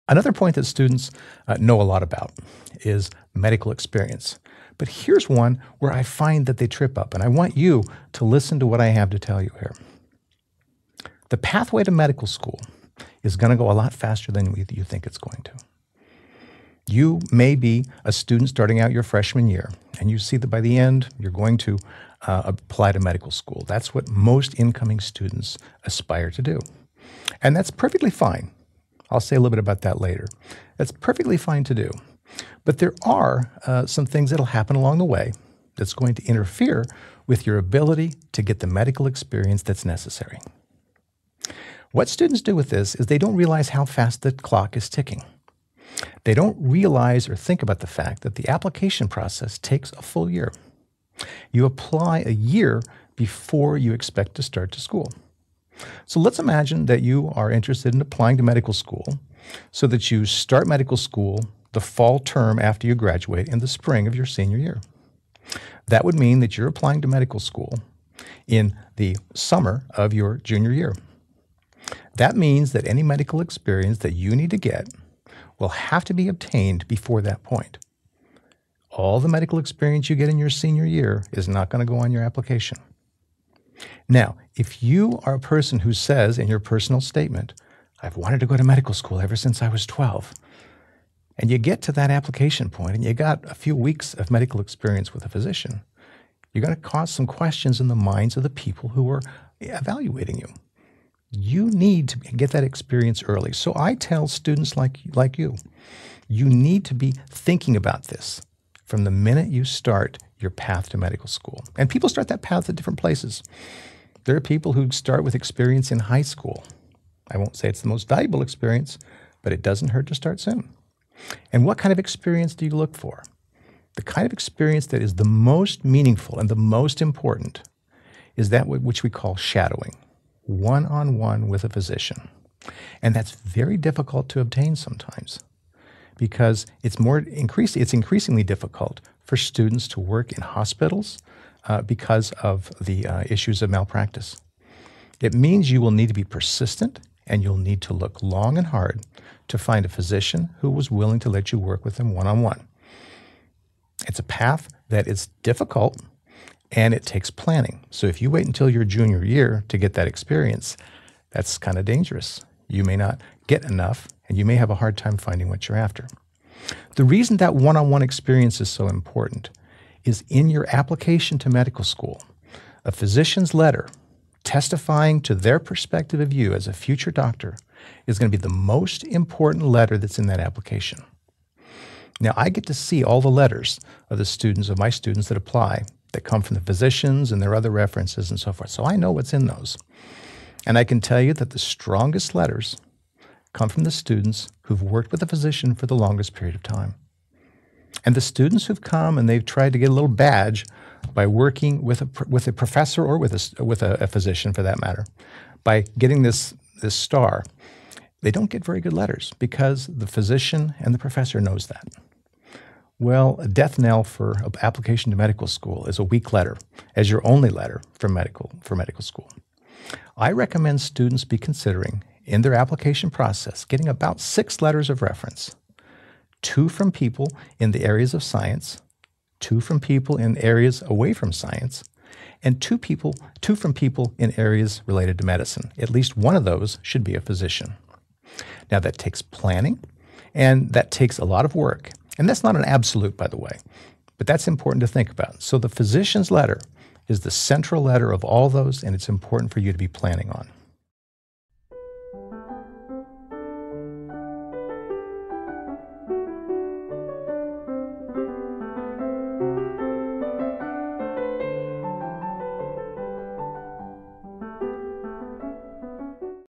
Another point that students know a lot about is medical experience. But here's one where I find that they trip up, and I want you to listen to what I have to tell you here. The pathway to medical school is going to go a lot faster than you think it's going to. You may be a student starting out your freshman year, and you see that by the end, you're going to apply to medical school. That's what most incoming students aspire to do. And that's perfectly fine. I'll say a little bit about that later. That's perfectly fine to do. But there are some things that'll happen along the way that's going to interfere with your ability to get the medical experience that's necessary. What students do with this is they don't realize how fast the clock is ticking. They don't realize or think about the fact that the application process takes a full year. You apply a year before you expect to start to school. So let's imagine that you are interested in applying to medical school so that you start medical school the fall term after you graduate in the spring of your senior year. That would mean that you're applying to medical school in the summer of your junior year. That means that any medical experience that you need to get will have to be obtained before that point. All the medical experience you get in your senior year is not going to go on your application. Now, if you are a person who says in your personal statement, I've wanted to go to medical school ever since I was 12, and you get to that application point and you got a few weeks of medical experience with a physician, you're going to cause some questions in the minds of the people who are evaluating you. You need to get that experience early. So I tell students like you, you need to be thinking about this from the minute you start your path to medical school. And people start that path at different places. There are people who start with experience in high school. I won't say it's the most valuable experience, but it doesn't hurt to start soon. And what kind of experience do you look for? The kind of experience that is the most meaningful and the most important is that which we call shadowing, one-on-one with a physician. And that's very difficult to obtain sometimes because it's increasingly difficult for students to work in hospitals because of the issues of malpractice. It means you will need to be persistent and you'll need to look long and hard to find a physician who was willing to let you work with them one-on-one. It's a path that is difficult and it takes planning. So if you wait until your junior year to get that experience, that's kind of dangerous. You may not get enough and you may have a hard time finding what you're after. The reason that one-on-one experience is so important is in your application to medical school, a physician's letter testifying to their perspective of you as a future doctor is going to be the most important letter that's in that application. Now, I get to see all the letters of my students that apply that come from the physicians and their other references and so forth. So I know what's in those. And I can tell you that the strongest letters come from the students who've worked with a physician for the longest period of time. And the students who've come and they've tried to get a little badge by working with a professor or with a physician for that matter, by getting this star, they don't get very good letters because the physician and the professor knows that. Well, a death knell for an application to medical school is a weak letter as your only letter for medical school. I recommend students be considering in their application process getting about 6 letters of reference, 2 from people in the areas of science, 2 from people in areas away from science, and 2 from people in areas related to medicine. At least one of those should be a physician. Now that takes planning and that takes a lot of work. And that's not an absolute, by the way, but that's important to think about. So the physician's letter is the central letter of all those, and it's important for you to be planning on.